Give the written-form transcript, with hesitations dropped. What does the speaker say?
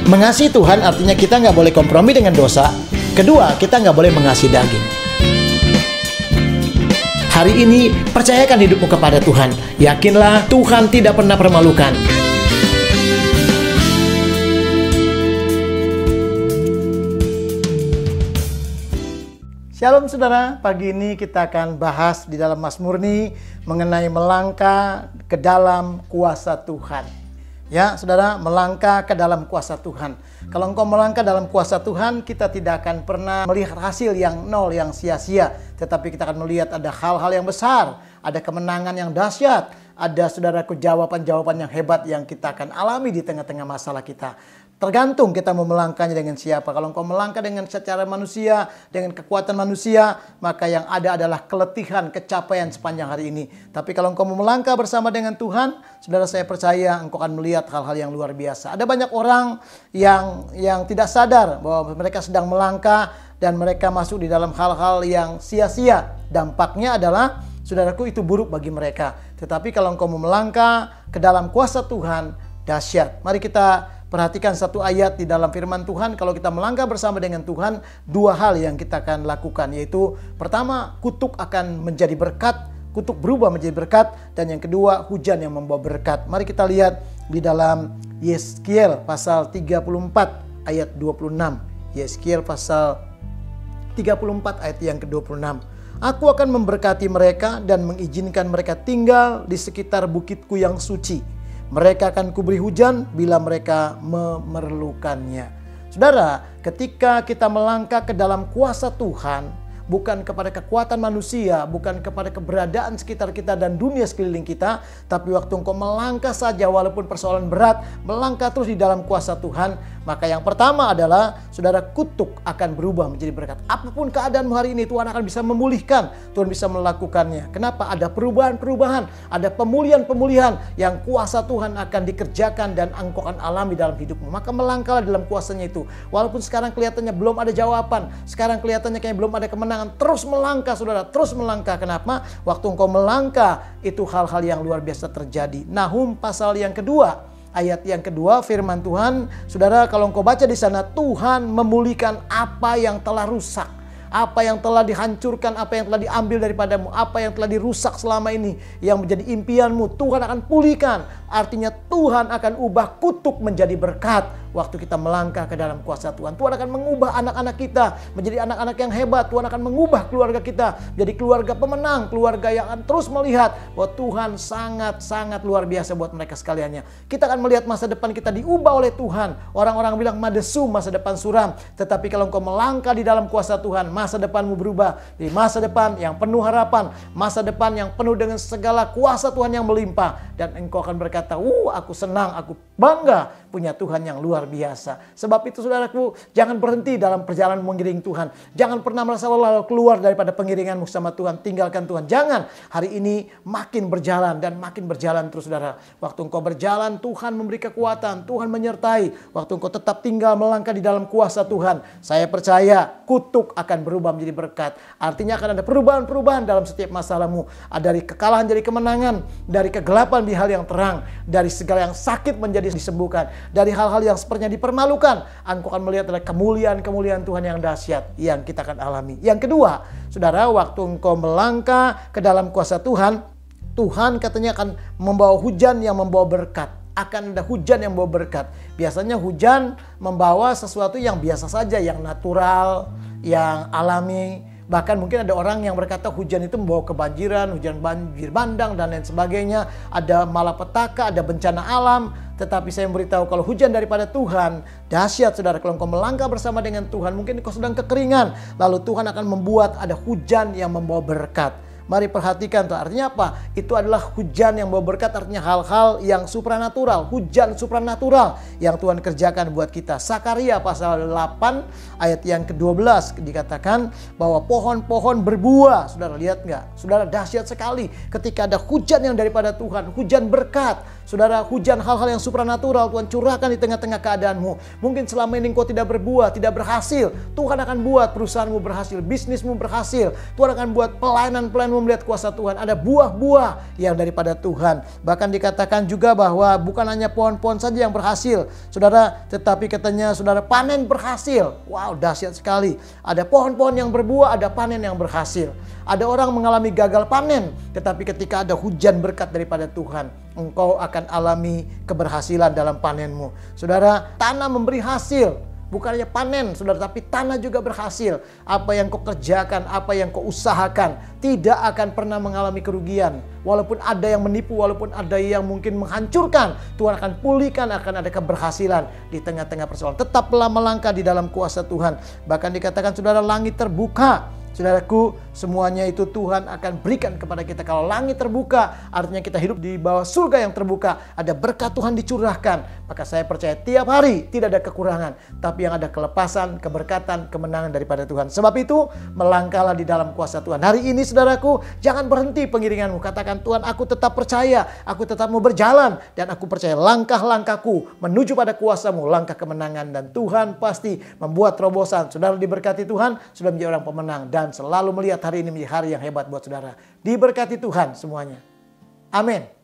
Mengasihi Tuhan artinya kita nggak boleh kompromi dengan dosa. Kedua, kita nggak boleh mengasihi daging. Hari ini, percayakan hidupmu kepada Tuhan. Yakinlah Tuhan tidak pernah permalukan. Shalom saudara, pagi ini kita akan bahas di dalam Mazmur ini mengenai melangkah ke dalam kuasa Tuhan. Ya saudara, melangkah ke dalam kuasa Tuhan. Kalau engkau melangkah dalam kuasa Tuhan, kita tidak akan pernah melihat hasil yang nol, yang sia-sia. Tetapi kita akan melihat ada hal-hal yang besar, ada kemenangan yang dahsyat, ada saudaraku jawaban-jawaban yang hebat yang kita akan alami di tengah-tengah masalah kita. Tergantung kita mau melangkahnya dengan siapa. Kalau engkau melangkah dengan secara manusia, dengan kekuatan manusia, maka yang ada adalah keletihan, kecapaian sepanjang hari ini. Tapi kalau engkau mau melangkah bersama dengan Tuhan, saudara, saya percaya engkau akan melihat hal-hal yang luar biasa. Ada banyak orang yang tidak sadar bahwa mereka sedang melangkah dan mereka masuk di dalam hal-hal yang sia-sia. Dampaknya adalah, saudaraku, itu buruk bagi mereka. Tetapi kalau engkau mau melangkah ke dalam kuasa Tuhan, dahsyat. Mari kita perhatikan satu ayat di dalam firman Tuhan. Kalau kita melangkah bersama dengan Tuhan, dua hal yang kita akan lakukan, yaitu pertama, kutuk akan menjadi berkat, kutuk berubah menjadi berkat, dan yang kedua, hujan yang membawa berkat. Mari kita lihat di dalam Yeskiel pasal 34 ayat 26. Yeskiel pasal 34 ayat yang ke-26. Aku akan memberkati mereka dan mengizinkan mereka tinggal di sekitar bukitku yang suci. Mereka akan kuberi hujan bila mereka memerlukannya. Saudara, ketika kita melangkah ke dalam kuasa Tuhan, bukan kepada kekuatan manusia, bukan kepada keberadaan sekitar kita dan dunia sekeliling kita, tapi waktu engkau melangkah saja walaupun persoalan berat, melangkah terus di dalam kuasa Tuhan, maka yang pertama adalah, saudara, kutuk akan berubah menjadi berkat. Apapun keadaanmu hari ini, Tuhan akan bisa memulihkan, Tuhan bisa melakukannya. Kenapa? Ada perubahan-perubahan, ada pemulihan-pemulihan yang kuasa Tuhan akan dikerjakan dan engkau akan alami dalam hidupmu. Maka melangkahlah dalam kuasanya itu. Walaupun sekarang kelihatannya belum ada jawaban, sekarang kelihatannya kayak belum ada kemenangan, terus melangkah saudara, terus melangkah. Kenapa? Waktu engkau melangkah, itu hal-hal yang luar biasa terjadi. Nahum pasal yang kedua, ayat yang kedua, firman Tuhan, saudara, kalau engkau baca di sana, Tuhan memulihkan apa yang telah rusak, apa yang telah dihancurkan, apa yang telah diambil daripadamu, apa yang telah dirusak selama ini, yang menjadi impianmu, Tuhan akan pulihkan. Artinya Tuhan akan ubah kutuk menjadi berkat waktu kita melangkah ke dalam kuasa Tuhan. Tuhan akan mengubah anak-anak kita menjadi anak-anak yang hebat. Tuhan akan mengubah keluarga kita menjadi keluarga pemenang, keluarga yang akan terus melihat bahwa Tuhan sangat-sangat luar biasa buat mereka sekaliannya. Kita akan melihat masa depan kita diubah oleh Tuhan. Orang-orang bilang madesu, masa depan suram. Tetapi kalau engkau melangkah di dalam kuasa Tuhan, masa depanmu berubah di masa depan yang penuh harapan, masa depan yang penuh dengan segala kuasa Tuhan yang melimpah, dan engkau akan berkata, aku senang, aku bangga punya Tuhan yang luar biasa. Sebab itu saudaraku, jangan berhenti dalam perjalanan mengiring Tuhan. Jangan pernah merasa lelah keluar daripada pengiringanmu sama Tuhan. Tinggalkan Tuhan. Jangan. Hari ini makin berjalan dan makin berjalan terus saudara. Waktu engkau berjalan, Tuhan memberi kekuatan, Tuhan menyertai. Waktu engkau tetap tinggal melangkah di dalam kuasa Tuhan, saya percaya kutuk akan berubah menjadi berkat. Artinya akan ada perubahan-perubahan dalam setiap masalahmu. Dari kekalahan jadi kemenangan, dari kegelapan di hal yang terang, dari segala yang sakit menjadi disembuhkan, dari hal-hal yang sepertinya dipermalukan, engkau akan melihat ada kemuliaan-kemuliaan Tuhan yang dahsyat yang kita akan alami. Yang kedua, saudara, waktu engkau melangkah ke dalam kuasa Tuhan, Tuhan katanya akan membawa hujan yang membawa berkat. Akan ada hujan yang membawa berkat. Biasanya hujan membawa sesuatu yang biasa saja, yang natural, yang alami. Bahkan mungkin ada orang yang berkata hujan itu membawa kebanjiran, hujan banjir bandang dan lain sebagainya. Ada malapetaka, ada bencana alam. Tetapi saya memberitahu kalau hujan daripada Tuhan, dahsyat saudara. Kalau engkau melangkah bersama dengan Tuhan, mungkin engkau sedang kekeringan, lalu Tuhan akan membuat ada hujan yang membawa berkat. Mari perhatikan tuh, artinya apa? Itu adalah hujan yang membawa berkat, artinya hal-hal yang supranatural, hujan supranatural yang Tuhan kerjakan buat kita. Sakaria pasal 8 ayat yang ke-12 dikatakan bahwa pohon-pohon berbuah. Saudara lihat nggak? Saudara, dahsyat sekali ketika ada hujan yang daripada Tuhan, hujan berkat. Saudara, hujan hal-hal yang supranatural Tuhan curahkan di tengah-tengah keadaanmu. Mungkin selama ini engkau tidak berbuah, tidak berhasil. Tuhan akan buat perusahaanmu berhasil, bisnismu berhasil. Tuhan akan buat pelayanan-pelayanmu mau melihat kuasa Tuhan, ada buah-buah yang daripada Tuhan. Bahkan dikatakan juga bahwa bukan hanya pohon-pohon saja yang berhasil, saudara, tetapi katanya saudara panen berhasil. Wow, dahsyat sekali. Ada pohon-pohon yang berbuah, ada panen yang berhasil. Ada orang mengalami gagal panen, tetapi ketika ada hujan berkat daripada Tuhan, engkau akan alami keberhasilan dalam panenmu. Saudara, tanah memberi hasil. Bukan hanya panen, saudara, tapi tanah juga berhasil. Apa yang kau kerjakan, apa yang kau usahakan, tidak akan pernah mengalami kerugian. Walaupun ada yang menipu, walaupun ada yang mungkin menghancurkan, Tuhan akan pulihkan, akan ada keberhasilan di tengah-tengah persoalan. Tetaplah melangkah di dalam kuasa Tuhan. Bahkan dikatakan, saudara, langit terbuka. Saudaraku, semuanya itu Tuhan akan berikan kepada kita. Kalau langit terbuka, artinya kita hidup di bawah surga yang terbuka. Ada berkat Tuhan dicurahkan. Maka saya percaya tiap hari tidak ada kekurangan, tapi yang ada kelepasan, keberkatan, kemenangan daripada Tuhan. Sebab itu, melangkahlah di dalam kuasa Tuhan. Hari ini, saudaraku, jangan berhenti pengiringanmu. Katakan, Tuhan, aku tetap percaya, aku tetap mau berjalan, dan aku percaya langkah-langkahku menuju pada kuasa-Mu, langkah kemenangan, dan Tuhan pasti membuat terobosan. Saudara diberkati Tuhan, sudah menjadi orang pemenang, dan selalu melihat hari ini menjadi hari yang hebat buat saudara. Diberkati Tuhan semuanya. Amin.